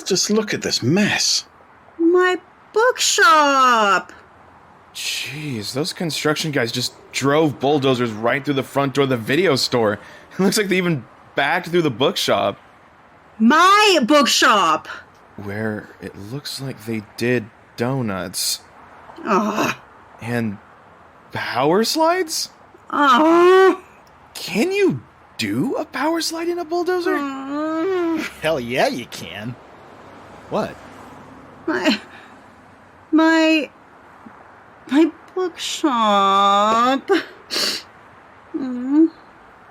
Just look at this mess. My bookshop! Jeez, those construction guys just drove bulldozers right through the front door of the video store. It looks like they even backed through the bookshop. My bookshop! Where it looks like they did donuts. Ugh. And power slides? Ugh. Can you do a power slide in a bulldozer? Hell yeah, you can. What? My bookshop.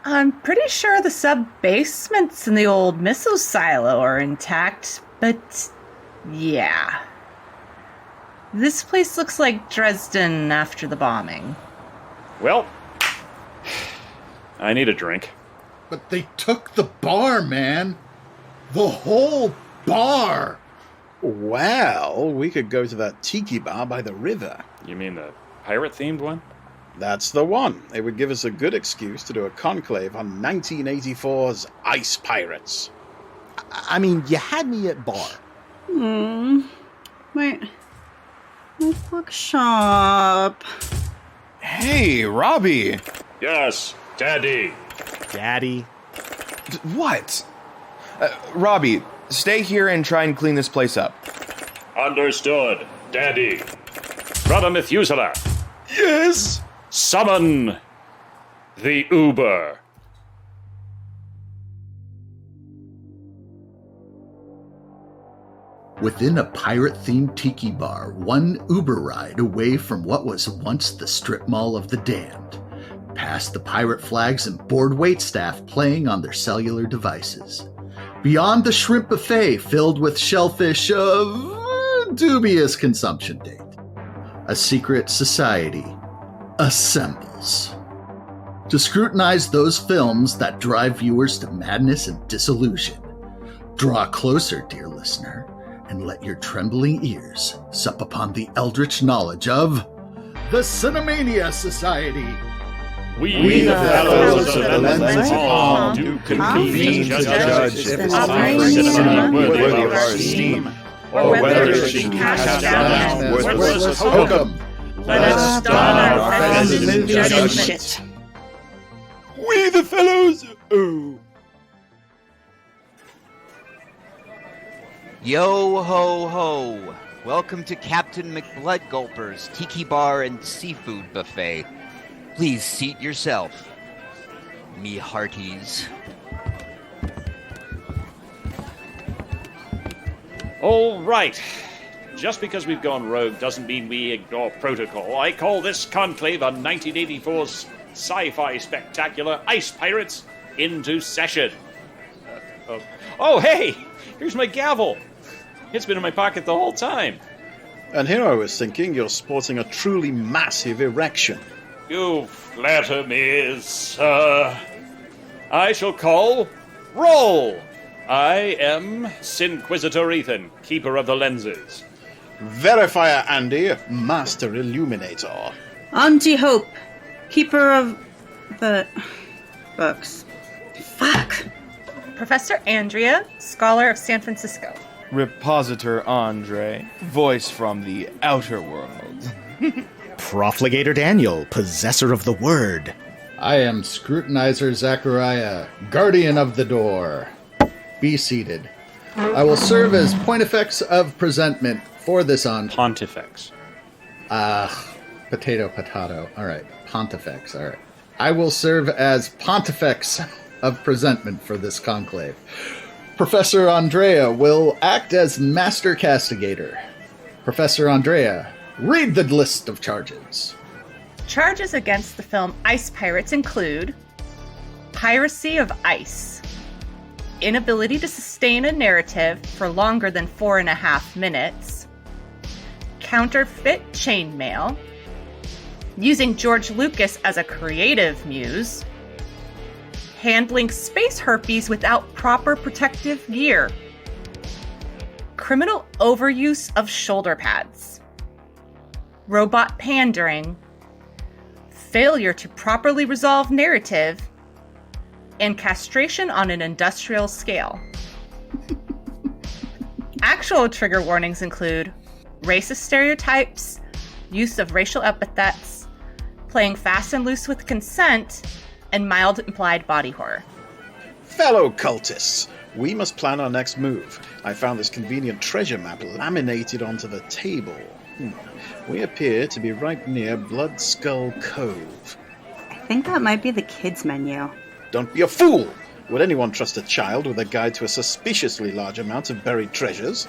I'm pretty sure the sub-basements in the old missile silo are intact, but yeah. This place looks like Dresden after the bombing. Well, I need a drink. But they took the bar, man. The whole bar. Well, we could go to that tiki bar by the river. You mean the pirate-themed one? That's the one. It would give us a good excuse to do a conclave on 1984's Ice Pirates. I mean, you had me at bar. My bookshop. Hey, Robbie! Yes, Daddy. Daddy. What? Robbie, stay here and try and clean this place up. Understood, Daddy. Brother Methuselah. Yes? Summon the Uber. Within a pirate-themed tiki bar, one Uber ride away from what was once the strip mall of the damned, past the pirate flags and bored waitstaff playing on their cellular devices, beyond the shrimp buffet filled with shellfish of dubious consumption date, a secret society assembles to scrutinize those films that drive viewers to madness and disillusion. Draw closer, dear listener, and let your trembling ears sup upon the eldritch knowledge of the Cinemania Society. We the fellows of the lens of palm do convene to judge if this cinema worthy of our esteem, or whether it should be cast down as worthless hokum. Let us don our feathers in judgment. We the fellows... Oh. Yo ho ho! Welcome to Captain McBloodgulper's Tiki Bar and Seafood Buffet. Please seat yourself, me hearties. All right. Just because we've gone rogue doesn't mean we ignore protocol. I call this conclave on 1984's sci-fi spectacular Ice Pirates into session. Oh, hey! Here's my gavel. It's been in my pocket the whole time. And here I was thinking you're sporting a truly massive erection. You flatter me, sir. I shall call roll. I am Sinquisitor Ethan, keeper of the lenses. Verifier Andy, master illuminator. Auntie Hope, keeper of the books. Fuck. Professor Andrea, scholar of San Francisco. Repositor Andre, voice from the outer world. Profligator Daniel, possessor of the word. I am Scrutinizer Zachariah, guardian of the door. Be seated. I will serve as point effects of presentment for this on... Pontifex. Potato. All right. Pontifex. All right. I will serve as pontifex of presentment for this conclave. Professor Andrea will act as master castigator. Professor Andrea, read the list of charges. Charges against the film Ice Pirates include piracy of ice, inability to sustain a narrative for longer than 4.5 minutes, counterfeit chainmail, using George Lucas as a creative muse, handling space herpes without proper protective gear, criminal overuse of shoulder pads, robot pandering, failure to properly resolve narrative, and castration on an industrial scale. Actual trigger warnings include racist stereotypes, use of racial epithets, playing fast and loose with consent, and mild implied body horror. Fellow cultists, we must plan our next move. I found this convenient treasure map laminated onto the table. We appear to be right near Blood Skull Cove. I think that might be the kids' menu. Don't be a fool! Would anyone trust a child with a guide to a suspiciously large amount of buried treasures?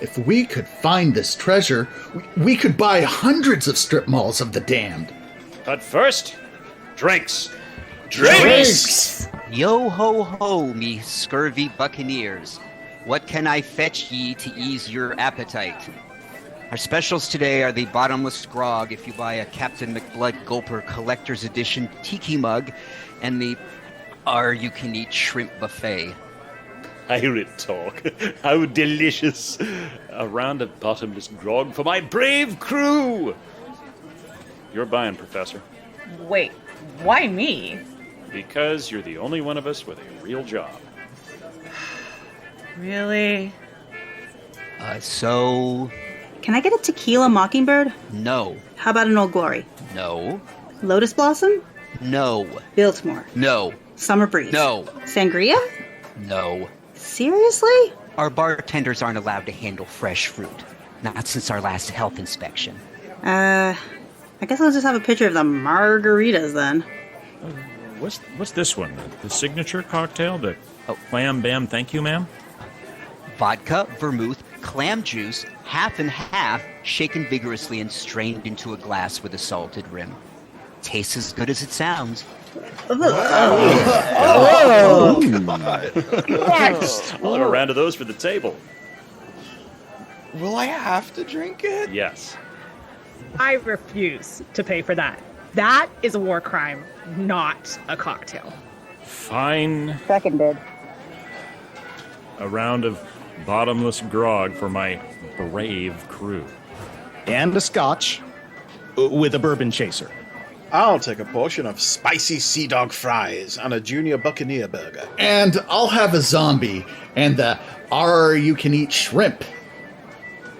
If we could find this treasure, we could buy hundreds of strip malls of the damned. But first, drinks. Drinks! Yo ho ho, me scurvy buccaneers. What can I fetch ye to ease your appetite? Our specials today are the bottomless grog if you buy a Captain McBlood Gulper Collector's Edition tiki mug, and the all-you-can-eat shrimp buffet. Pirate talk. How delicious. A round of bottomless grog for my brave crew. You're buying, Professor. Wait, why me? Because you're the only one of us with a real job. Really? So... Can I get a tequila mockingbird? No. How about an Old Glory? No. Lotus Blossom? No. Biltmore? No. Summer Breeze? No. Sangria? No. Seriously? Our bartenders aren't allowed to handle fresh fruit. Not since our last health inspection. I guess I'll just have a picture of the margaritas then. What's this one? The signature cocktail? The Clam Bam Thank You, ma'am? Vodka, vermouth, clam juice, half and half, shaken vigorously and strained into a glass with a salted rim. Tastes as good as it sounds. I'll a round of those for the table. Will I have to drink it? Yes. I refuse to pay for that. That is a war crime, not a cocktail. Fine. Seconded. A round of bottomless grog for my brave crew. And a scotch with a bourbon chaser. I'll take a portion of spicy sea dog fries and a junior buccaneer burger. And I'll have a zombie and the all-you-can-eat shrimp.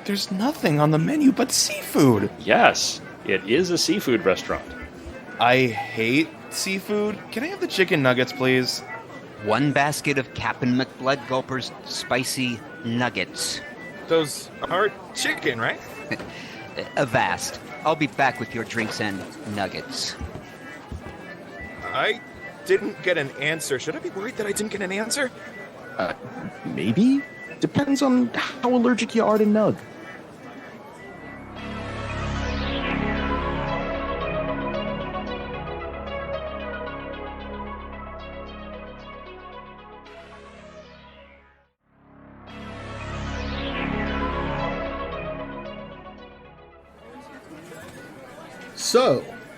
There's nothing on the menu but seafood. Yes, it is a seafood restaurant. I hate seafood. Can I have the chicken nuggets, please? One basket of Captain McBlood Gulper's spicy nuggets. Those are chicken, right? Avast. I'll be back with your drinks and nuggets. I didn't get an answer. Should I be worried that I didn't get an answer? Maybe? Depends on how allergic you are to nug.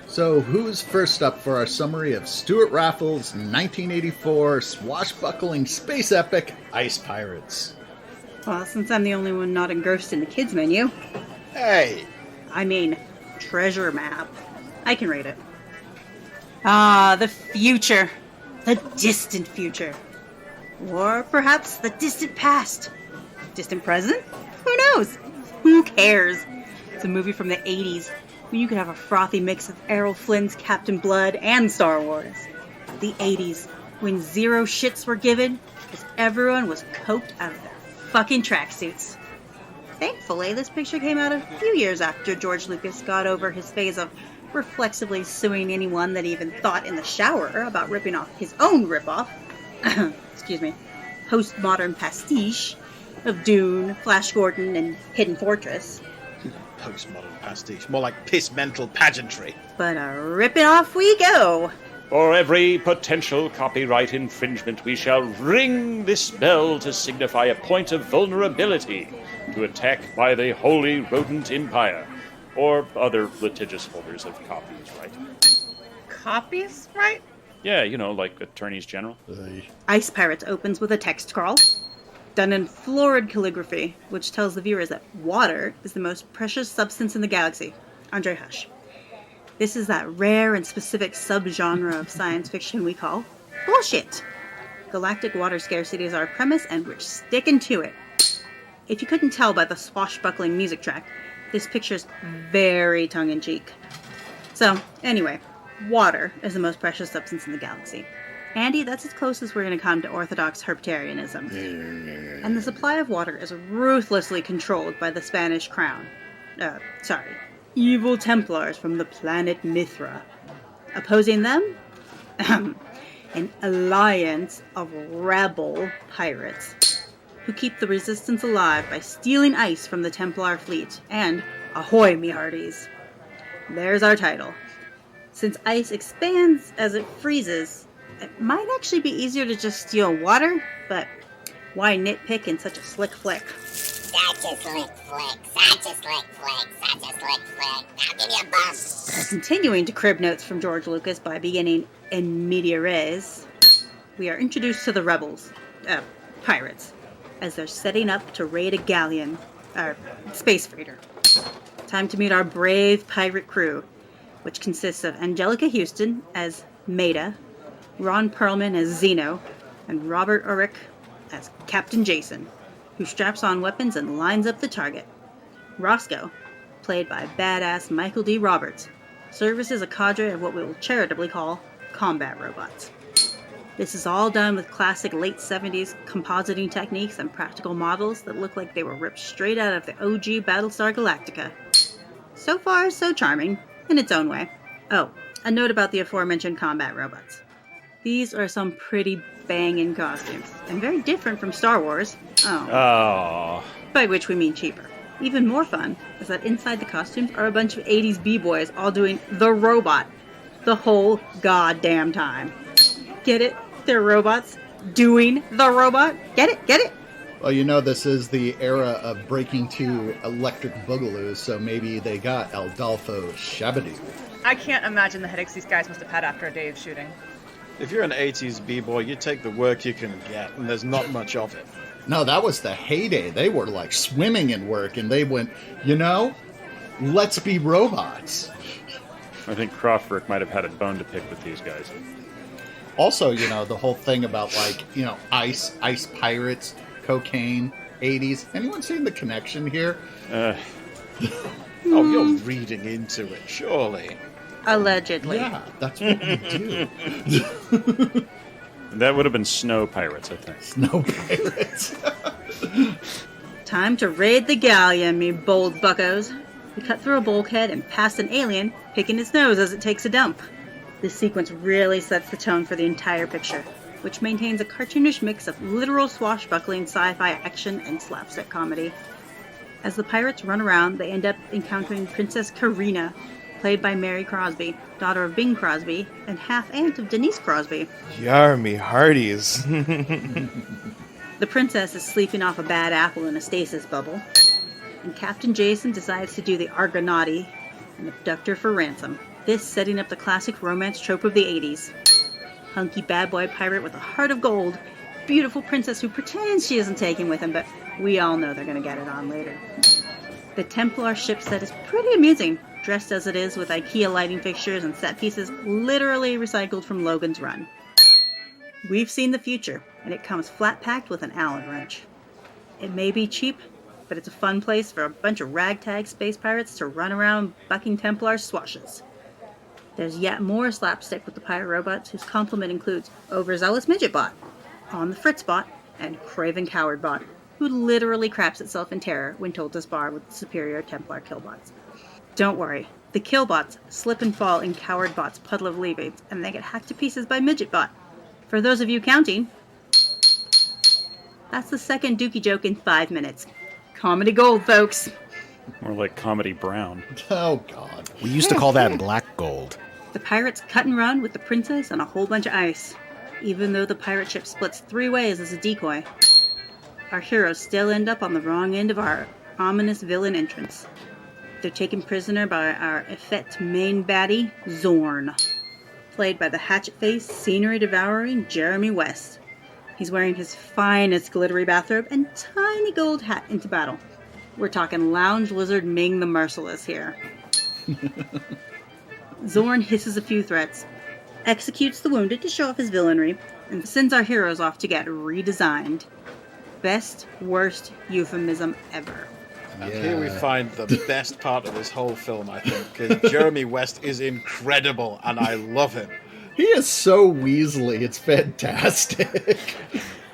So who's first up for our summary of Stewart Raffill's 1984 swashbuckling space epic, Ice Pirates? Well, since I'm the only one not engrossed in the kids' menu. Hey! I mean, treasure map. I can rate it. Ah, the future. The distant future. Or perhaps the distant past. Distant present? Who knows? Who cares? It's a movie from the 80s. When you could have a frothy mix of Errol Flynn's Captain Blood and Star Wars. The 80s, when zero shits were given, because everyone was coked out of their fucking tracksuits. Thankfully, this picture came out a few years after George Lucas got over his phase of reflexively suing anyone that even thought in the shower about ripping off his own ripoff, excuse me, postmodern pastiche of Dune, Flash Gordon, and Hidden Fortress. Postmodern pastiche. More like piss-mental pageantry. But ripping off we go. For every potential copyright infringement, we shall ring this bell to signify a point of vulnerability to attack by the Holy Rodent Empire, or other litigious holders of copies, right? Copies, right? Yeah, you know, like attorneys general. Ice Pirates opens with a text scroll, done in florid calligraphy, which tells the viewers that water is the most precious substance in the galaxy. Andre Hush. This is that rare and specific subgenre of science fiction we call bullshit. Galactic water scarcity is our premise, and we're sticking to it. if you couldn't tell by the swashbuckling music track, this picture's very tongue-in-cheek. So, anyway, water is the most precious substance in the galaxy. Andy, that's as close as we're going to come to orthodox herpetarianism. And the supply of water is ruthlessly controlled by the Spanish crown. Evil Templars from the planet Mithra. Opposing them? An alliance of rebel pirates who keep the resistance alive by stealing ice from the Templar fleet. And, ahoy, me hearties! There's our title. Since ice expands as it freezes, it might actually be easier to just steal water, but why nitpick in such a slick flick? Such a slick flick, such a slick flick, such a slick flick. Now give me a buzz. Continuing to crib notes from George Lucas by beginning in media res, we are introduced to the rebels, pirates, as they're setting up to raid a galleon, space freighter. Time to meet our brave pirate crew, which consists of Angelica Houston as Maida, Ron Perlman as Zeno, and Robert Urich as Captain Jason, who straps on weapons and lines up the target. Roscoe, played by badass Michael D. Roberts, services a cadre of what we will charitably call combat robots. This is all done with classic late 70s compositing techniques and practical models that look like they were ripped straight out of the OG Battlestar Galactica. So far, so charming, in its own way. Oh, a note about the aforementioned combat robots. These are some pretty banging costumes, and very different from Star Wars. Oh. By which we mean cheaper. Even more fun is that inside the costumes are a bunch of 80s b-boys all doing the robot the whole goddamn time. Get it? They're robots doing the robot? Get it? Get it? Well, you know, this is the era of breaking to electric boogaloos, so maybe they got Aldolfo Shabadoo. I can't imagine the headaches these guys must have had after a day of shooting. If you're an 80s b-boy, you take the work you can get, and there's not much of it. No, that was the heyday. They were like swimming in work, and they went, you know, let's be robots. I think Crawford might have had a bone to pick with these guys. Also, you know, the whole thing about, like, you know, ice pirates, cocaine, 80s. Anyone seen the connection here? Oh, you're reading into it, surely. Allegedly. Yeah, that's what we do. That would have been snow pirates, I think. Snow pirates. Time to raid the galleon, me bold buckos. We cut through a bulkhead and past an alien, picking its nose as it takes a dump. This sequence really sets the tone for the entire picture, which maintains a cartoonish mix of literal swashbuckling sci-fi action and slapstick comedy. As the pirates run around, they end up encountering Princess Karina, played by Mary Crosby, daughter of Bing Crosby, and half-aunt of Denise Crosby. Yar me hearties. The princess is sleeping off a bad apple in a stasis bubble, and Captain Jason decides to do the Argonauty and abduct her for ransom. This setting up the classic romance trope of the 80s. Hunky bad boy pirate with a heart of gold, beautiful princess who pretends she isn't taken with him, but we all know they're going to get it on later. The Templar ship set is pretty amusing, dressed as it is with IKEA lighting fixtures and set pieces literally recycled from Logan's Run. We've seen the future, and it comes flat-packed with an Allen wrench. It may be cheap, but it's a fun place for a bunch of ragtag space pirates to run around bucking Templar swashes. There's yet more slapstick with the pirate robots, whose complement includes Overzealous Midget Bot, On the Fritz Bot, and Craven Coward Bot, who literally craps itself in terror when told to spar with the superior Templar killbots. Don't worry, the killbots slip and fall in Coward Bot's puddle of leavings, and they get hacked to pieces by Midget Bot. For those of you counting, that's the second Dookie joke in 5 minutes. Comedy gold, folks. More like comedy brown. Oh, God. We used to call that black gold. The pirates cut and run with the princess and a whole bunch of ice. Even though the pirate ship splits 3 ways as a decoy, our heroes still end up on the wrong end of our ominous villain entrance. They're taken prisoner by our effete main baddie, Zorn, played by the hatchet-faced, scenery-devouring Jeremy West. He's wearing his finest glittery bathrobe and tiny gold hat into battle. We're talking lounge lizard Ming the Merciless here. Zorn hisses a few threats, executes the wounded to show off his villainry, and sends our heroes off to get redesigned. best, worst euphemism ever. And here we find the best part of this whole film, I think, because Jeremy West is incredible, and I love him. He is so Weasley. It's fantastic.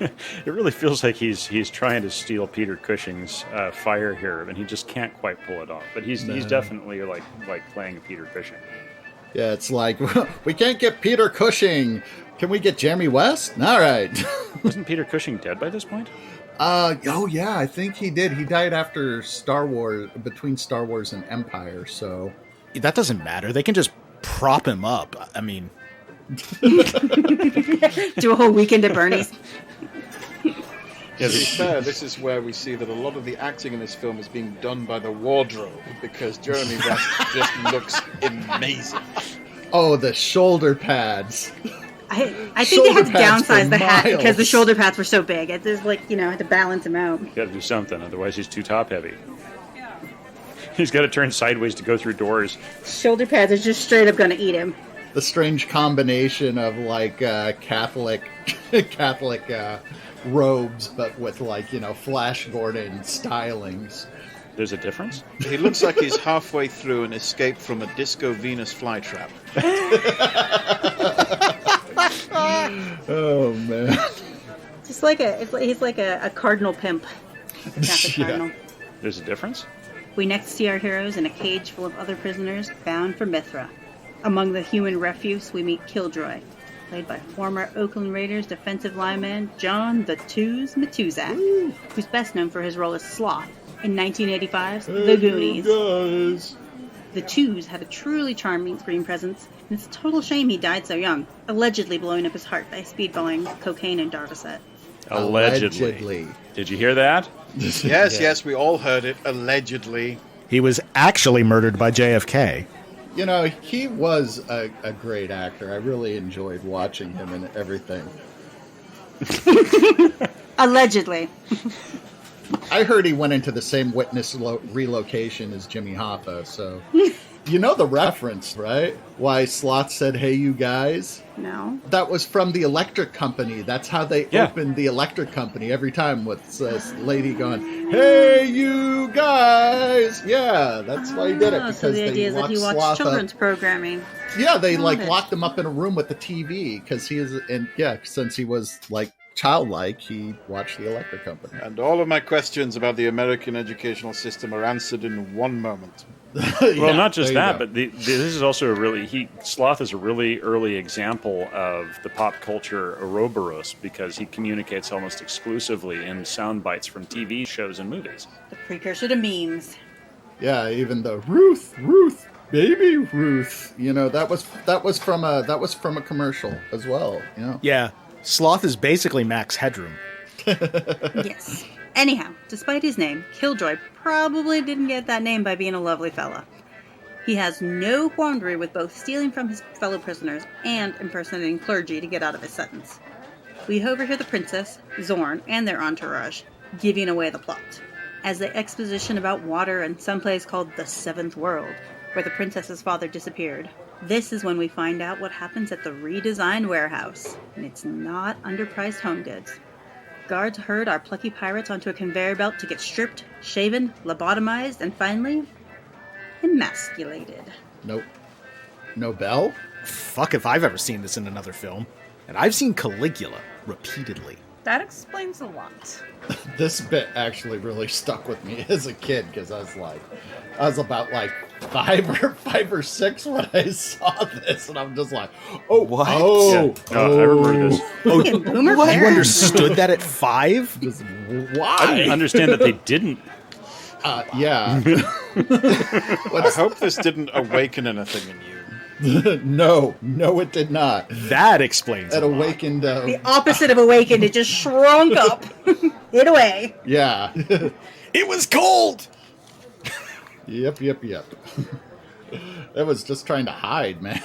It really feels like he's trying to steal Peter Cushing's fire here, and he just can't quite pull it off. But he's definitely like playing Peter Cushing. Yeah, it's like, we can't get Peter Cushing. Can we get Jeremy West? All right. Wasn't Peter Cushing dead by this point? Oh yeah, I think he did. He died after Star Wars, between Star Wars and Empire, so... That doesn't matter. They can just prop him up. I mean... Do a whole weekend at Bernie's. Yeah, to be fair, this is where we see that a lot of the acting in this film is being done by the wardrobe, because Jeremy West just looks amazing. Oh, the shoulder pads. I think they had to downsize the hat because the shoulder pads were so big. It just had to balance him out. You got to do something, otherwise he's too top heavy. He's got to turn sideways to go through doors. Shoulder pads are just straight up going to eat him. The strange combination of Catholic robes, but with Flash Gordon stylings. There's a difference? He looks like he's halfway through an escape from a Disco Venus flytrap. Oh man! He's like a cardinal pimp. Catholic cardinal. There's a difference? We next see our heroes in a cage full of other prisoners bound for Mithra. Among the human refuse, we meet Killjoy, played by former Oakland Raiders defensive lineman John the Twos Matuzak, who's best known for his role as Sloth in 1985's The Goonies. Guys. The Twos had a truly charming screen presence, and it's a total shame he died so young, allegedly blowing up his heart by speedballing cocaine in Darvasset. Allegedly. Did you hear that? Yes, we all heard it. Allegedly. He was actually murdered by JFK. He was a great actor. I really enjoyed watching him in everything. Allegedly. I heard he went into the same witness relocation as Jimmy Hoffa, so... You know the reference, right? Why Sloth said, "Hey, you guys"? No. That was from the electric company. That's how they opened the electric company every time, with this lady going, "Hey, you guys." Yeah, that's why he did it, because so the idea is that he watched Sloth children's programming. Yeah, they locked him up in a room with the TV, because since he was childlike, he watched the electric company. And all of my questions about the American educational system are answered in one moment. Well, not just that, but this is also Sloth is a really early example of the pop culture Ouroboros, because he communicates almost exclusively in sound bites from TV shows and movies. The precursor to memes. Yeah, even the Ruth, baby Ruth. That was from a commercial as well. Yeah, Sloth is basically Max Headroom. Yes. Anyhow, despite his name, Killjoy probably didn't get that name by being a lovely fella. He has no quandary with both stealing from his fellow prisoners and impersonating clergy to get out of his sentence. We overhear the princess, Zorn, and their entourage giving away the plot, as they exposition about water in some place called the Seventh World, where the princess's father disappeared. This is when we find out what happens at the redesigned warehouse, and it's not underpriced home goods. Guards herd our plucky pirates onto a conveyor belt to get stripped, shaven, lobotomized, and finally, emasculated. Nope. No bell? Fuck if I've ever seen this in another film. And I've seen Caligula repeatedly. That explains a lot. This bit actually really stuck with me as a kid, because I was about five or six when I saw this, and I'm just like, oh, what? Oh, yeah. I remember this. What? You understood that at 5? Why? I didn't understand that they didn't. Yeah. I hope this didn't awaken anything in you. No, it did not. That explains it. It awakened... the opposite of awakened, it just shrunk up. Hid away. Yeah. It was cold! Yep. It was just trying to hide, man.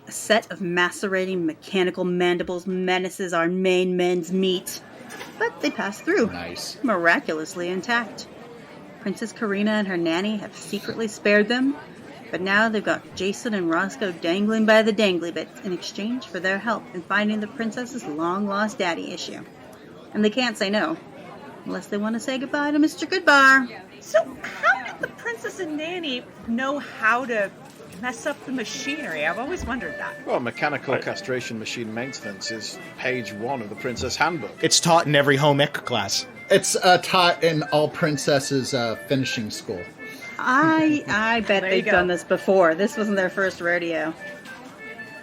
A set of macerating mechanical mandibles menaces our main men's meat. But they pass through. Nice. Miraculously intact. Princess Karina and her nanny have secretly spared them, but now they've got Jason and Roscoe dangling by the dangly bits in exchange for their help in finding the princess's long-lost daddy issue. And they can't say no. Unless they want to say goodbye to Mr. Goodbar. So how did the princess and nanny know how to mess up the machinery? I've always wondered that. Well, mechanical castration machine maintenance is page 1 of the Princess Handbook. It's taught in every home ec class. It's taught in all princesses' finishing school. I bet There they've you go. done this before. This wasn't their first rodeo.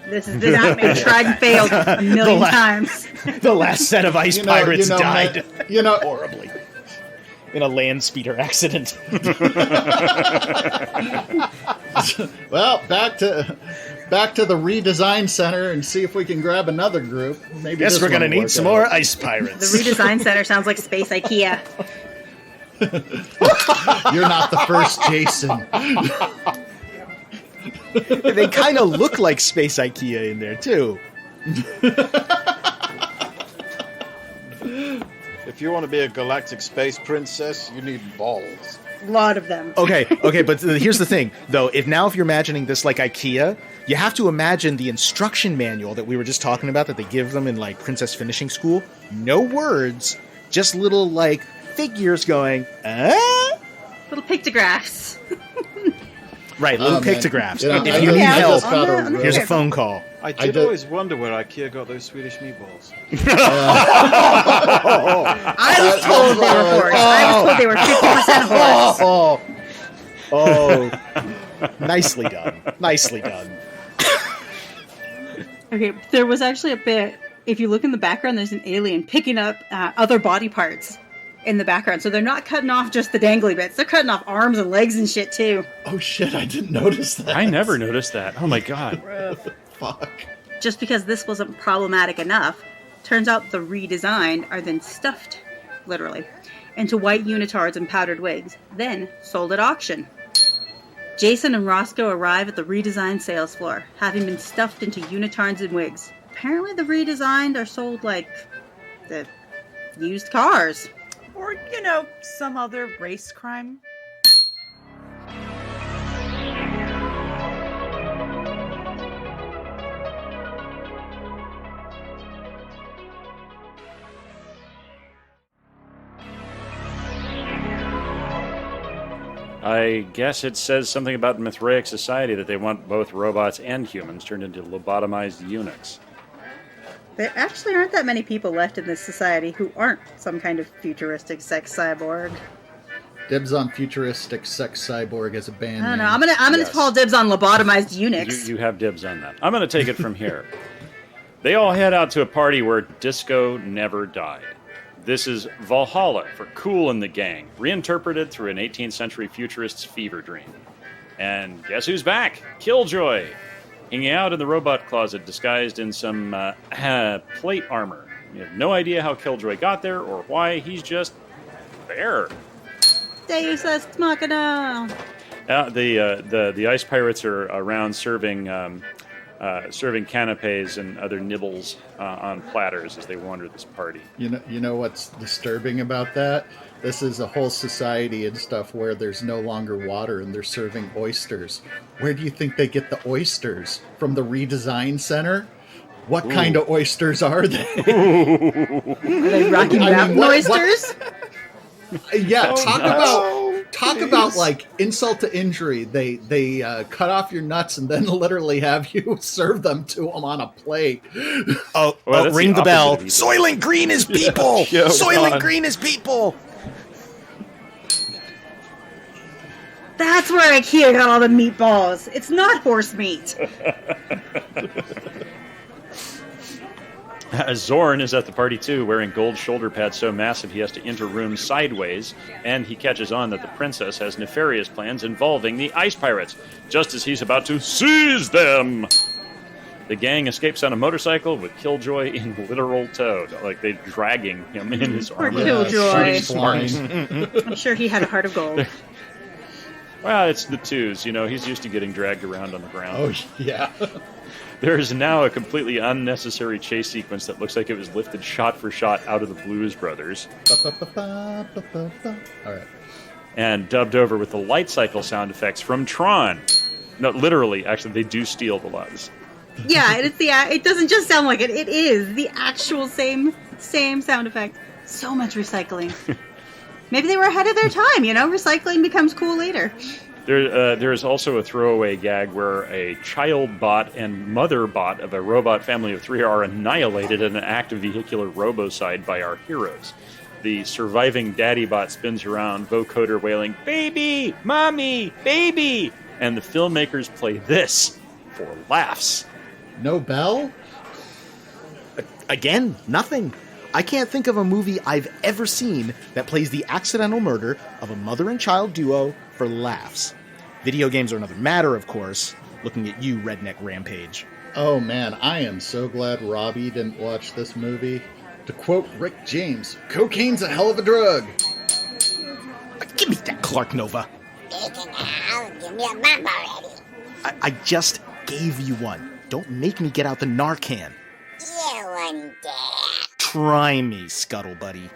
This has been tried and failed a million times. The last set of ice pirates died You know, horribly in a land speeder accident. well, back to the redesign center and see if we can grab another group. Maybe Guess this we're gonna one will need work some out. more ice The pirates. redesign center sounds like Space IKEA. You're not the first, Jason. They kind of look like Space IKEA in there too. If you want to be a galactic space princess, you need balls. A lot of them. Okay, but here's the thing, though. If you're imagining this like IKEA, you have to imagine the instruction manual that we were just talking about that they give them in like Princess Finishing School. No words, just little like figures going, Little pictographs. Right, little Oh, man. pictographs. You know, If I you just- need I help, just got a- here's a phone call. I I did did- always wonder where IKEA got those Swedish meatballs. I was told they were horse. I was told they were 50% horse. Nicely done. Nicely done. Okay, there was actually a bit. If you look in the background, there's an alien picking up other body parts in the background. So they're not cutting off just the dangly bits. They're cutting off arms and legs and shit too. Oh shit, I didn't notice that. I never noticed that. Oh my god. Fuck. Just because this wasn't problematic enough, turns out the redesigned are then stuffed, literally, into white unitards and powdered wigs, then sold at auction. Jason and Roscoe arrive at the redesigned sales floor, having been stuffed into unitards and wigs. Apparently the redesigned are sold like the used cars. Or, some other race crime. I guess it says something about Mithraic society that they want both robots and humans turned into lobotomized eunuchs. There actually aren't that many people left in this society who aren't some kind of futuristic sex cyborg. Dibs on futuristic sex cyborg as a band I don't know. name. I'm gonna Yes. call dibs on lobotomized eunuchs. You have dibs on that. I'm going to take it from here. They all head out to a party where disco never died. This is Valhalla for Cool and the Gang, reinterpreted through an 18th century futurist's fever dream. And guess who's back? Killjoy, hanging out in the robot closet disguised in some plate armor. You have no idea how Killjoy got there or why, he's just there. Deus Ex Machina. The ice pirates are around serving canapes and other nibbles on platters as they wander this party. You know what's disturbing about that? This is a whole society and stuff where there's no longer water and they're serving oysters. Where do you think they get the oysters? From the redesign center? What kind of oysters are they? Are they Rocky Mountain oysters? Yeah, talk about like insult to injury. They cut off your nuts and then literally have you serve them to them on a plate. Oh, that's ring the the bell. opposite of evil. Soylent Green is people. Yeah, Soylent God. Green is people. That's where IKEA got all the meatballs. It's not horse meat. Zorn is at the party too, wearing gold shoulder pads so massive he has to enter rooms sideways, and he catches on that the princess has nefarious plans involving the ice pirates, just as he's about to seize them. The gang escapes on a motorcycle with Killjoy in literal tow, like they're dragging him in his Poor armor. Killjoy. Smarts. I'm sure he had a heart of gold. Well, it's the twos, he's used to getting dragged around on the ground. Oh yeah. There is now a completely unnecessary chase sequence that looks like it was lifted shot for shot out of the Blues Brothers All right. and dubbed over with the light cycle sound effects from Tron. No, literally, actually, they do steal the lights. Yeah, it doesn't just sound like it. It is the actual same sound effect. So much recycling. Maybe they were ahead of their time, recycling becomes cool later. There is also a throwaway gag where a child bot and mother bot of a robot family of 3 are annihilated in an act of vehicular robocide by our heroes. The surviving daddy bot spins around, vocoder wailing, "Baby! Mommy! Baby!" And the filmmakers play this for laughs. No bell? Again, nothing. I can't think of a movie I've ever seen that plays the accidental murder of a mother and child duo for laughs. Video games are another matter, of course. Looking at you, Redneck Rampage. Oh man, I am so glad Robbie didn't watch this movie. To quote Rick James, cocaine's a hell of a drug. Give me that Clark Nova. Bacon now, give me a bump already. I just gave you one. Don't make me get out the Narcan. You wouldn't dare. Try me, Scuttle Buddy.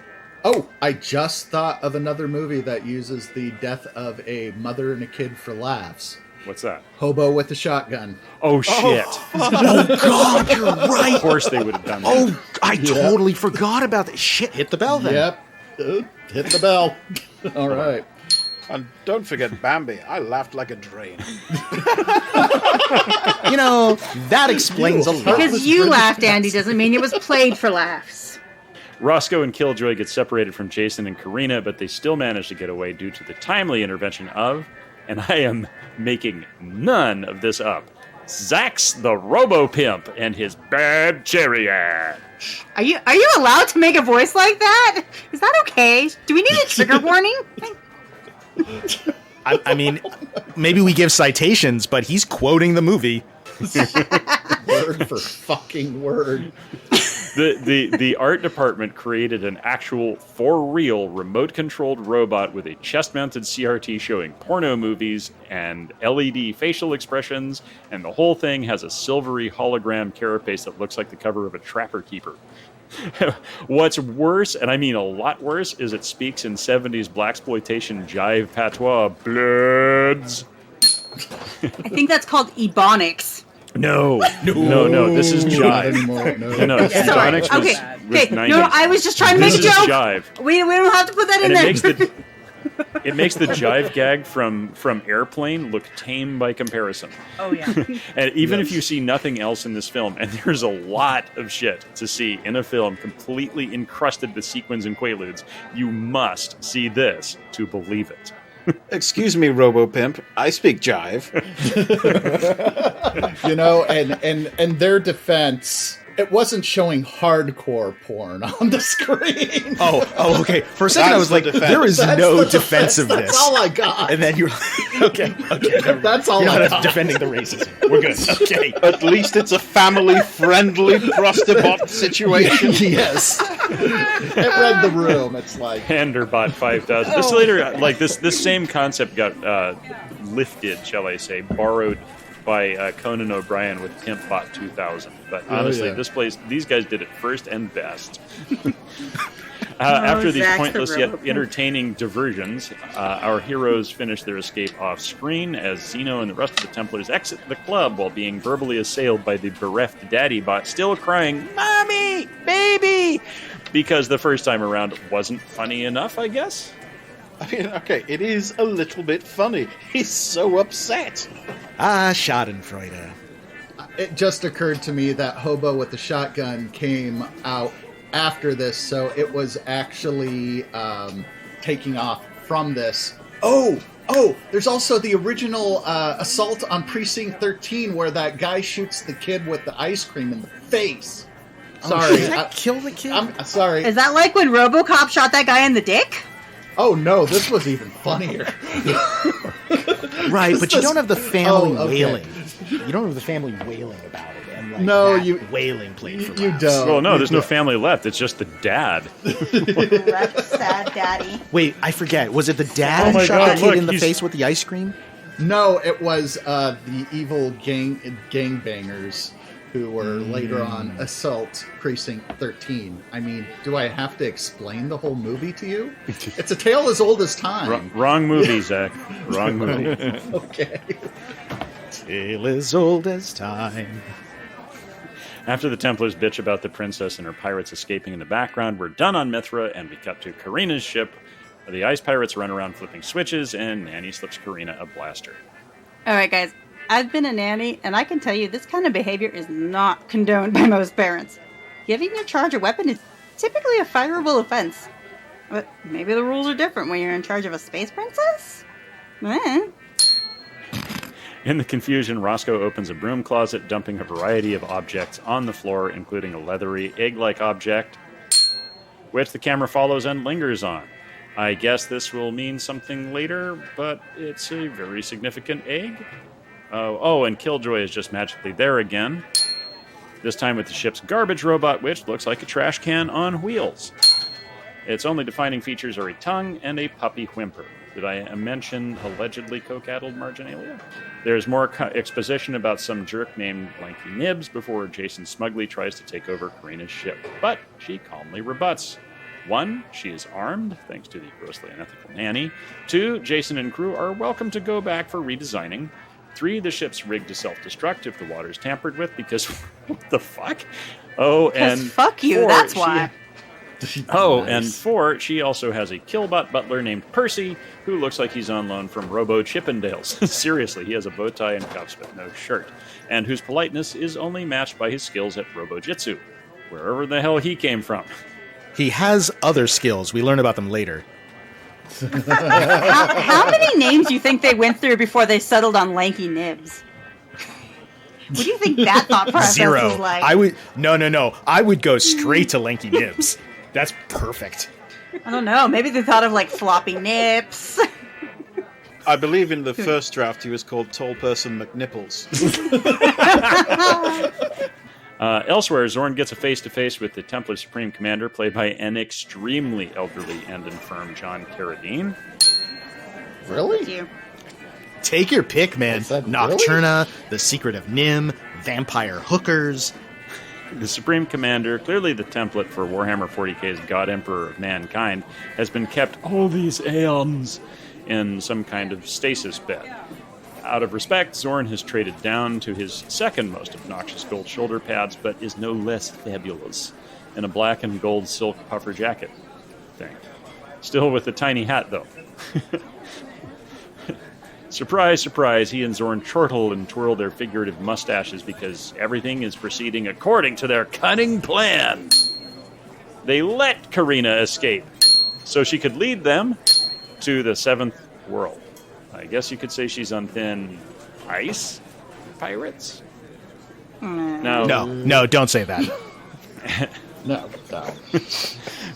Oh, I just thought of another movie that uses the death of a mother and a kid for laughs. What's that? Hobo with a Shotgun. Oh, shit. Oh, God, you're right. Of course they would have done that. Oh, I totally forgot about that. Shit, hit the bell then. Yep. Hit the bell. All right. And don't forget Bambi. I laughed like a drain. That explains a lot. Because you laughed, Andy, doesn't mean it was played for laughs. Roscoe and Killjoy get separated from Jason and Karina, but they still manage to get away due to the timely intervention of, and I am making none of this up, Zax the Robo-Pimp and his bad chariot. Are you allowed to make a voice like that? Is that okay? Do we need a trigger warning? I mean, maybe we give citations, but he's quoting the movie. Word for fucking word. The art department created an actual, for real, remote-controlled robot with a chest-mounted CRT showing porno movies and LED facial expressions, and the whole thing has a silvery hologram carapace that looks like the cover of a Trapper Keeper. What's worse, and I mean a lot worse, is it speaks in 70s blaxploitation jive patois. Bloods. I think that's called Ebonics. No. This is jive. No, Ebonics was 90s. No, I was just trying to make a joke. This is jive. We don't have to put that in there. It makes the jive gag from Airplane look tame by comparison. Oh, yeah. And even if you see nothing else in this film, and there's a lot of shit to see in a film completely encrusted with sequins and quaaludes, you must see this to believe it. Excuse me, Robo-Pimp. I speak jive. And their defense, it wasn't showing hardcore porn on the screen. Oh, okay. For a second, I was like, there is no defense of this. That's all I got. And then you're like, okay. That's all I got. Defending the racism. We're good. Okay. At least it's a family-friendly prostibot situation. Yes. It read the room. It's like Panderbot 5000. This later, this same concept got lifted, shall I say, borrowed by Conan O'Brien with Pimpbot 2000. But honestly, these guys did it first and best. After these pointless yet entertaining diversions, our heroes finish their escape off screen as Zeno and the rest of the Templars exit the club while being verbally assailed by the bereft daddy bot, still crying, "Mommy! Baby!" Because the first time around wasn't funny enough, I guess? I mean, okay, it is a little bit funny. He's so upset. Schadenfreude. It just occurred to me that Hobo with the Shotgun came out after this, so it was actually taking off from this. Oh, there's also the original Assault on Precinct 13 where that guy shoots the kid with the ice cream in the face. Sorry. Did that kill the kid? I'm sorry. Is that like when RoboCop shot that guy in the dick? Oh, no, this was even funnier. Right, but you don't have the family wailing. You don't have the family wailing about it. And wailing played for you laughs. don't. Well, no, there's no family left. It's just the dad. Left sad daddy. Wait, I forget. Was it the dad who shot the kid in the face with the ice cream? No, it was the evil gangbangers who were later on Assault Precinct 13. I mean, do I have to explain the whole movie to you? It's a tale as old as time. Wrong movie, Zach. Wrong movie. Okay. Tale as old as time. After the Templars bitch about the princess and her pirates escaping in the background, we're done on Mithra, and we cut to Karina's ship. The ice pirates run around flipping switches, and Nanny slips Karina a blaster. All right, guys. I've been a nanny, and I can tell you this kind of behavior is not condoned by most parents. Giving your charge a weapon is typically a fireable offense. But maybe the rules are different when you're in charge of a space princess? In the confusion, Roscoe opens a broom closet, dumping a variety of objects on the floor, including a leathery, egg-like object, which the camera follows and lingers on. I guess this will mean something later, but it's a very significant egg. Oh, and Killjoy is just magically there again. This time with the ship's garbage robot, which looks like a trash can on wheels. Its only defining features are a tongue and a puppy whimper. Did I mention allegedly coke-addled marginalia? There's more exposition about some jerk named Lanky Nibs before Jason smugly tries to take over Karina's ship. But she calmly rebuts. 1, she is armed, thanks to the grossly unethical nanny. 2, Jason and crew are welcome to go back for redesigning. 3, the ship's rigged to self-destruct if the water's tampered with, because what the fuck? Oh, and fuck you, 4, that's why. And 4, she also has a killbot butler named Percy, who looks like he's on loan from Robo Chippendales. Seriously, he has a bow tie and cuffs but no shirt, and whose politeness is only matched by his skills at Robo-Jitsu, wherever the hell he came from. He has other skills. We learn about them later. How many names do you think they went through before they settled on Lanky Nibs? What do you think that thought process 0. was like? I would no. I would go straight to Lanky Nibs. That's perfect. I don't know. Maybe they thought of like floppy nips. I believe in the first draft he was called Tall Person McNipples. Elsewhere, Zorn gets a face-to-face with the Templar Supreme Commander, played by an extremely elderly and infirm John Carradine. Really? Take your pick, man. Nocturna, really? The Secret of Nim, Vampire Hookers. The Supreme Commander, clearly the template for Warhammer 40k's God Emperor of Mankind, has been kept all these aeons in some kind of stasis bed. Out of respect, Zorn has traded down to his second most obnoxious gold shoulder pads, but is no less fabulous in a black and gold silk puffer jacket thing. Still with the tiny hat, though. Surprise, surprise, he and Zorn chortle and twirl their figurative mustaches because everything is proceeding according to their cunning plan. They let Karina escape so she could lead them to the 7th world. I guess you could say she's on thin ice, pirates? No, don't say that. No.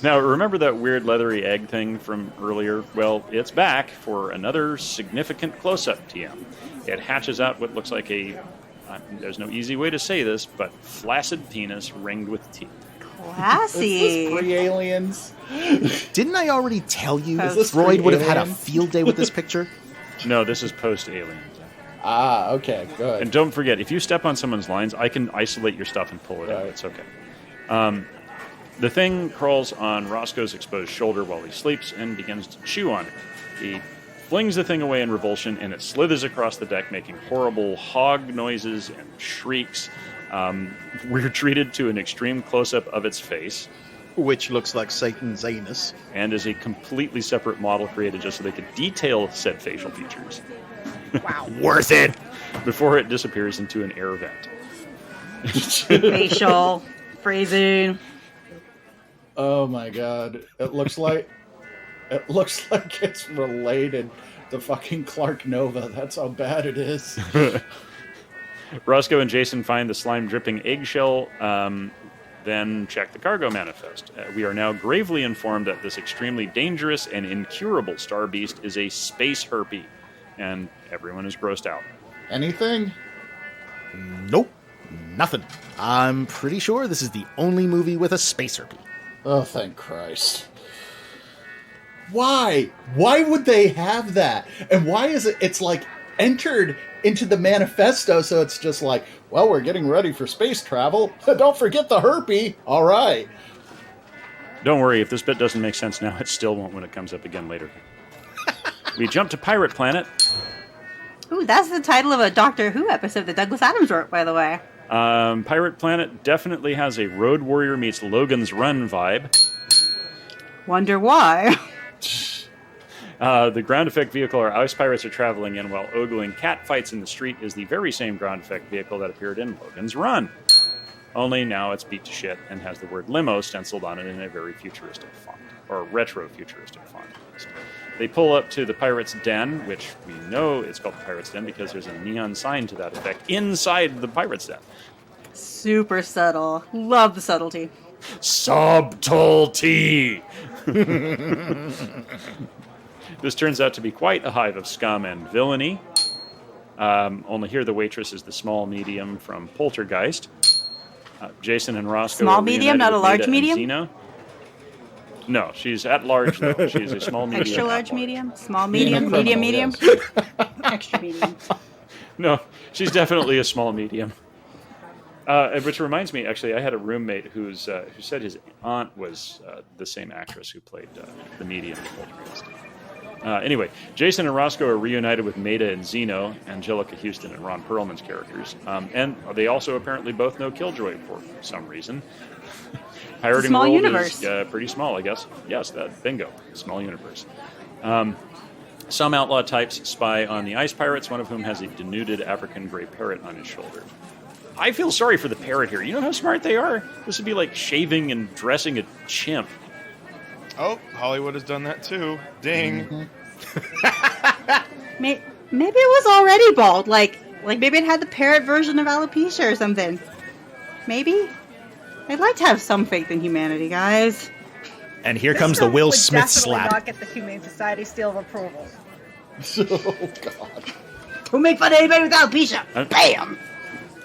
Now, remember that weird leathery egg thing from earlier? Well, it's back for another significant close-up, TM. It hatches out what looks like there's no easy way to say this, but flaccid penis ringed with teeth. Classy. Is this pre-aliens? Didn't I already tell you this Freud would have had a pre-alien? field day with this picture? No, this is post-alien. Ah, okay, good. And don't forget, if you step on someone's lines, I can isolate your stuff and pull it out. It's okay. The thing crawls on Roscoe's exposed shoulder while he sleeps and begins to chew on it. He flings the thing away in revulsion, and it slithers across the deck, making horrible hog noises and shrieks. We're treated to an extreme close-up of its face, which looks like Satan's anus, and is a completely separate model created just so they could detail said facial features. Wow. Worth it! Before it disappears into an air vent. Facial, phrasing. Oh my god. It looks like it's related to fucking Clark Nova. That's how bad it is. Roscoe and Jason find the slime-dripping eggshell, then check the cargo manifest. We are now gravely informed that this extremely dangerous and incurable star beast is a space herpy, and everyone is grossed out. Anything? Nope. Nothing. I'm pretty sure this is the only movie with a space herpy. Oh, thank Christ. Why? Why would they have that? And why is it? It's like entered into the manifesto, so it's just like, well, we're getting ready for space travel. Don't forget the herpy. All right. Don't worry, if this bit doesn't make sense now, it still won't when it comes up again later. We jump to Pirate Planet. Ooh, that's the title of a Doctor Who episode that Douglas Adams wrote, by the way. Pirate Planet definitely has a Road Warrior meets Logan's Run vibe. Wonder why? The ground effect vehicle our ice pirates are traveling in while ogling cat fights in the street is the very same ground effect vehicle that appeared in Logan's Run. Only now it's beat to shit and has the word limo stenciled on it in a very futuristic font, or retro-futuristic font at least. They pull up to the Pirate's Den, which we know it's called the Pirate's Den because there's a neon sign to that effect inside the Pirate's Den. Super subtle. Love the subtlety. Subtlety! This turns out to be quite a hive of scum and villainy. Only here the waitress is the small medium from Poltergeist. Jason and Roscoe. Small medium, not a large medium? Zeno. No, she's at large, though. She's a small medium. Extra large medium? Small medium? Medium? Extra medium. No, she's definitely a small medium. Which reminds me, actually, I had a roommate who said his aunt was the same actress who played the medium in Poltergeist. Anyway, Jason and Roscoe are reunited with Maida and Zeno, Angelica Houston and Ron Perlman's characters. And they also apparently both know Killjoy for some reason. Pirating small world universe. is pretty small, I guess. Yes, bingo. Small universe. Some outlaw types spy on the ice pirates, one of whom has a denuded African gray parrot on his shoulder. I feel sorry for the parrot here. You know how smart they are? This would be like shaving and dressing a chimp. Oh, Hollywood has done that too. Ding. Mm-hmm. Maybe it was already bald. Like maybe it had the parrot version of alopecia or something. Maybe? I'd like to have some faith in humanity, guys. And here comes the Will Smith slap. Not get the Humane Society seal of approval. Oh, God. Don't make fun of anybody with alopecia. Bam!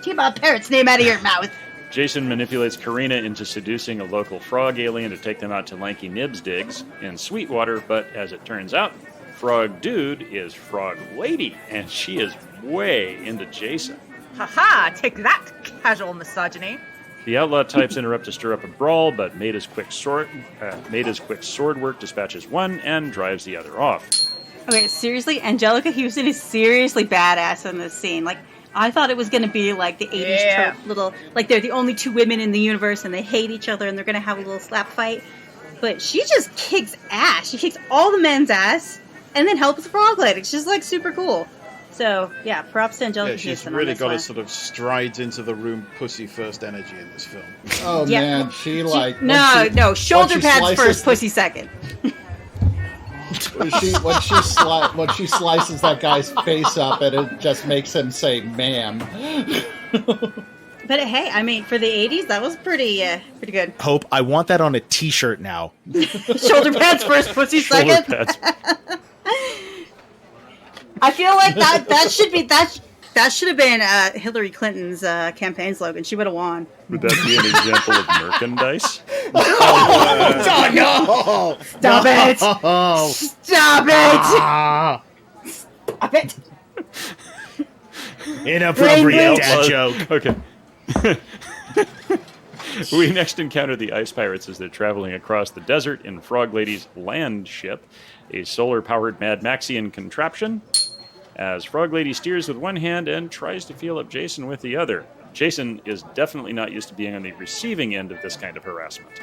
Keep a parrot's name out of your mouth. Jason manipulates Karina into seducing a local frog alien to take them out to Lanky Nibs digs in Sweetwater, but as it turns out, Frog Dude is Frog Lady, and she is way into Jason. Haha, take that, casual misogyny. The outlaw types interrupt to stir up a brawl, but Maida's quick sword work dispatches one and drives the other off. Okay, seriously, Angelica Houston is seriously badass in this scene. Like, I thought it was going to be like the 80s trope, little, like they're the only two women in the universe and they hate each other and they're going to have a little slap fight. But she just kicks ass. She kicks all the men's ass and then helps the frog lady. It's just like super cool. So, yeah, props to Angelica Houston. She's really got a sort of strides into the room pussy first energy in this film. Oh, Yeah. man, she like... No, shoulder pads first, pussy second. when she slices that guy's face up, and it just makes him say, "ma'am." But hey, I mean, for the 80s, that was pretty good. Hope, I want that on a t-shirt now. Shoulder pads first, pussy second. I feel like that should have been Hillary Clinton's campaign slogan. She would have won. Would that be an example of merchandise? Oh, no! Stop it! Stop it! Stop it! Inappropriate dad joke. Okay. We next encounter the ice pirates as they're traveling across the desert in Frog Lady's land ship, a solar-powered Mad Maxian contraption, as Frog Lady steers with one hand and tries to feel up Jason with the other. Jason is definitely not used to being on the receiving end of this kind of harassment.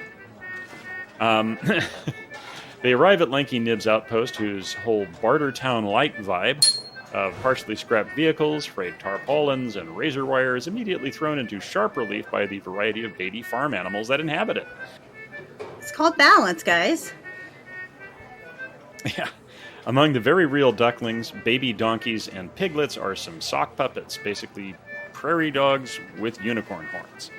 They arrive at Lanky Nib's outpost, whose whole Bartertown-like vibe of partially scrapped vehicles, frayed tarpaulins, and razor wire is immediately thrown into sharp relief by the variety of baby farm animals that inhabit it. It's called balance, guys. Yeah. Among the very real ducklings, baby donkeys, and piglets are some sock puppets, basically prairie dogs with unicorn horns.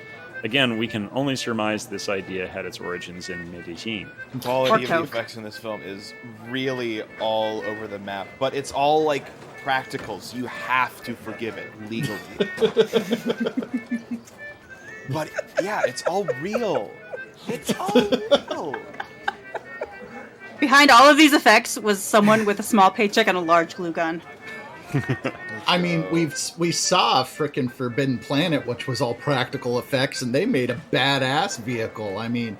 Again, we can only surmise this idea had its origins in Medellin. The quality of the effects in this film is really all over the map, but it's all like practical, so you have to forgive it legally. But yeah, it's all real. It's all real. Behind all of these effects was someone with a small paycheck and a large glue gun. I mean, we saw frickin' Forbidden Planet, which was all practical effects, and they made a badass vehicle. I mean,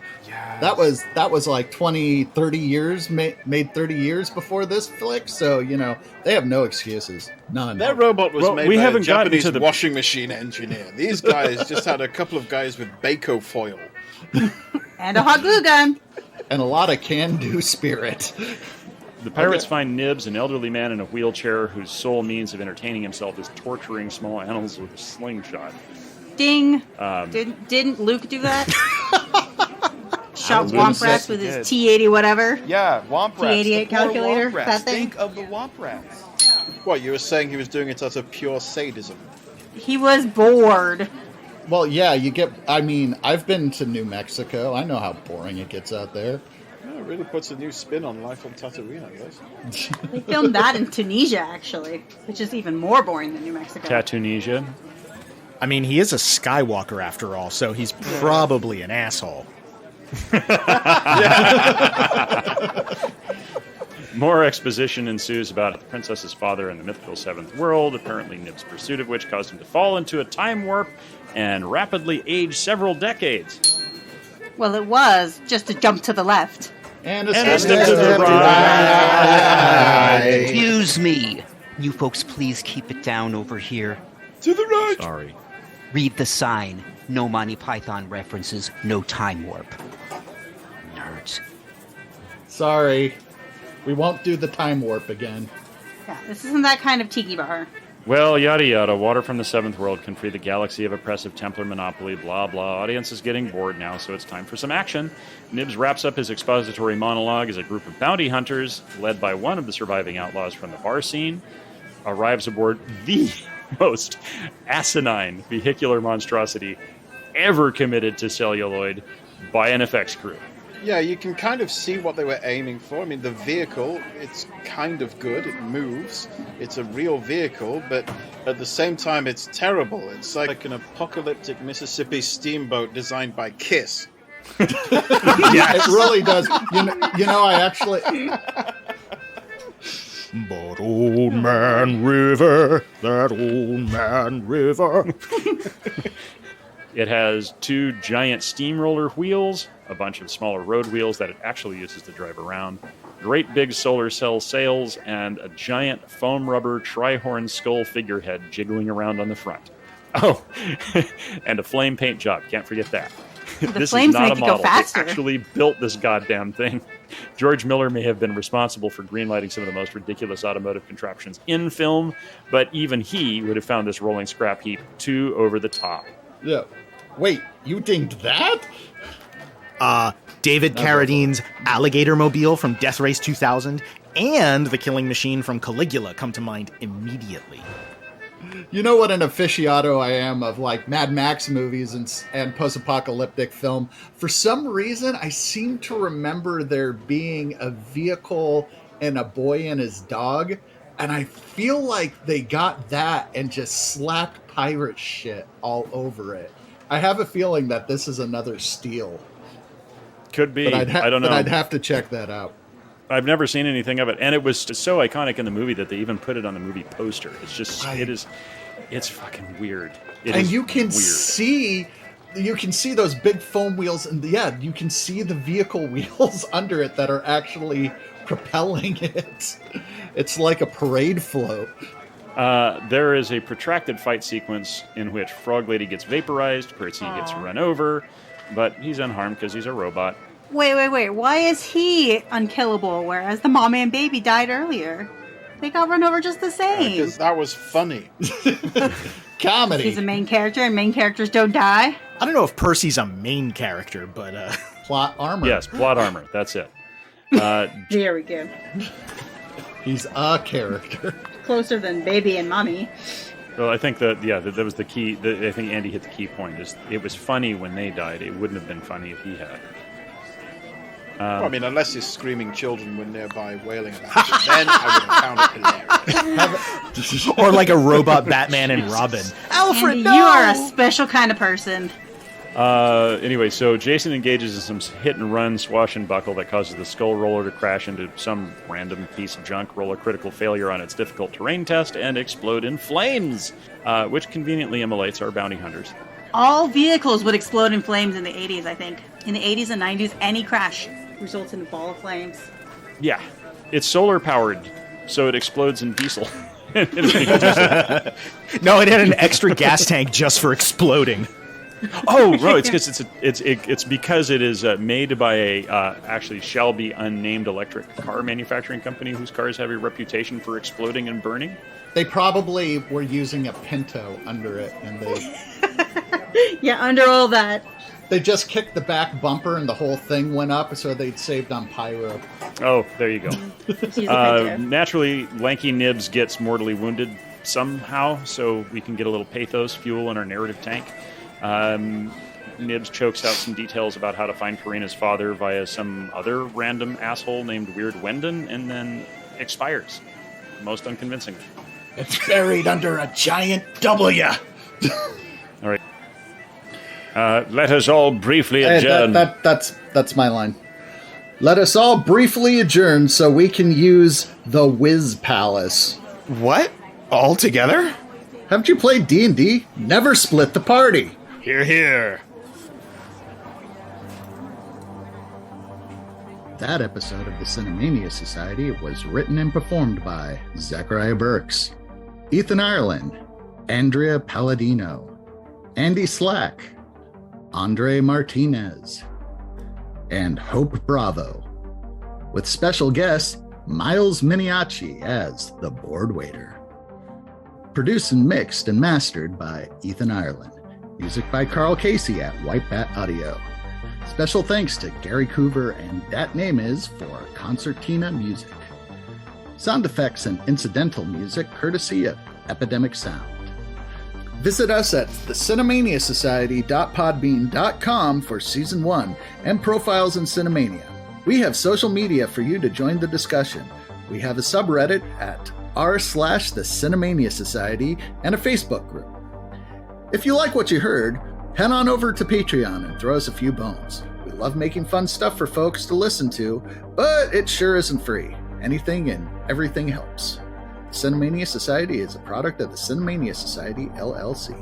that was like 20, 30 years, made 30 years before this flick, so, you know, they have no excuses. None. That robot was made by a Japanese to the washing machine engineer. These guys just had a couple of guys with Baco foil. And a hot glue gun. And a lot of can-do spirit. The pirates find Nibs, an elderly man in a wheelchair whose sole means of entertaining himself is torturing small animals with a slingshot. Ding. Didn't Luke do that? Shot Womp Rats with his T-80 whatever. Yeah, Womp Rats. T-88 calculator. Womp Rats. That thing. Think of the Womp Rats. What, you were saying he was doing it out of pure sadism? He was bored. Well, yeah, I've been to New Mexico. I know how boring it gets out there. Well, it really puts a new spin on life on Tatooine, I guess. They filmed that in Tunisia, actually, which is even more boring than New Mexico. Tunisia. I mean, he is a Skywalker after all, so he's probably an asshole. More exposition ensues about the princess's father in the mythical seventh world, apparently Nib's pursuit of which caused him to fall into a time warp and rapidly age several decades. Well, it was just a jump to the left. And a step to the right. Excuse me. You folks please keep it down over here. To the right. Sorry. Read the sign. No Monty Python references, no time warp. Nerds. Sorry. We won't do the time warp again. Yeah, this isn't that kind of tiki bar. Well, yada yada, water from the seventh world can free the galaxy of oppressive Templar monopoly, blah blah. Audience is getting bored now, so it's time for some action. Nibs wraps up his expository monologue as a group of bounty hunters, led by one of the surviving outlaws from the bar scene, arrives aboard the most asinine vehicular monstrosity ever committed to celluloid by an effects crew. Yeah, you can kind of see what they were aiming for. I mean, the vehicle, it's kind of good. It moves. It's a real vehicle, but at the same time, it's terrible. It's like an apocalyptic Mississippi steamboat designed by Kiss. Yeah, it really does. You know, I actually... But old man river, that old man river. It has two giant steamroller wheels, a bunch of smaller road wheels that it actually uses to drive around, great big solar cell sails, and a giant foam rubber tri-horn skull figurehead jiggling around on the front. Oh, and a flame paint job. Can't forget that. This is not a model. They actually built this goddamn thing. George Miller may have been responsible for greenlighting some of the most ridiculous automotive contraptions in film, but even he would have found this rolling scrap heap too over the top. Yeah. Wait, you dinged that? David Carradine's Alligator Mobile from Death Race 2000 and the Killing Machine from Caligula come to mind immediately. You know what an aficionado I am of like Mad Max movies and post-apocalyptic film. For some reason, I seem to remember there being a vehicle and a boy and his dog, and I feel like they got that and just slapped pirate shit all over it. I have a feeling that this is another steal. Could be. I don't know. But I'd have to check that out. I've never seen anything of it, and it was so iconic in the movie that they even put it on the movie poster. It's just, it's fucking weird. You can see those big foam wheels, and yeah, you can see the vehicle wheels under it that are actually propelling it. It's like a parade float. There is a protracted fight sequence in which Frog Lady gets vaporized, Percy gets run over, but he's unharmed because he's a robot. Wait. Why is he unkillable, whereas the mom and baby died earlier? They got run over just the same. Because that was funny. Comedy. He's a main character, and main characters don't die? I don't know if Percy's a main character, but... Plot armor. Yes, plot armor. That's it. There we go. He's a character. Closer than baby and mommy. Well, I think that was the key. I think Andy hit the key point. Is it was funny when they died. It wouldn't have been funny if he had. Well, I mean, unless his screaming children were nearby wailing about it, then I would have found it hilarious. Or like a robot Batman and Robin. Alfred, Andy, no! You are a special kind of person. Anyway, so Jason engages in some hit-and-run swashbuckle that causes the skull roller to crash into some random piece of junk, roll a critical failure on its difficult terrain test, and explode in flames, which conveniently immolates our bounty hunters. All vehicles would explode in flames in the 80s, I think. In the 80s and 90s, any crash results in a ball of flames. Yeah, it's solar-powered, so it explodes in diesel. No, it had an extra gas tank just for exploding. Oh, right. It's because it is made by a actually shall be unnamed electric car manufacturing company whose cars have a reputation for exploding and burning. They probably were using a Pinto under it, and Yeah, under all that. They just kicked the back bumper and the whole thing went up, so they'd saved on pyro. Oh, there you go. Naturally, Lanky Nibs gets mortally wounded somehow, so we can get a little pathos fuel in our narrative tank. Nibs chokes out some details about how to find Karina's father via some other random asshole named Weird Wendon, and then expires. Most unconvincing. It's buried under a giant W. All right. Let us all briefly adjourn. That's my line. Let us all briefly adjourn so we can use the Whiz Palace. What? All together? Haven't you played D&D? Never split the party. Hear, hear. That episode of the Cinemania Society was written and performed by Zachariah Burks, Ethan Ireland, Andrea Palladino, Andy Slack, Andre Martinez, and Hope Bravo, with special guest Miles Miniacci as the board waiter. Produced and mixed and mastered by Ethan Ireland. Music by Carl Casey at White Bat Audio. Special thanks to Gary Coover and Dat Name Is for Concertina Music. Sound effects and incidental music courtesy of Epidemic Sound. Visit us at thecinemaniasociety.podbean.com for Season 1 and profiles in Cinemania. We have social media for you to join the discussion. We have a subreddit at r/the Cinemania Society and a Facebook group. If you like what you heard, head on over to Patreon and throw us a few bones. We love making fun stuff for folks to listen to, but it sure isn't free. Anything and everything helps. The Cinemania Society is a product of the Cinemania Society, LLC.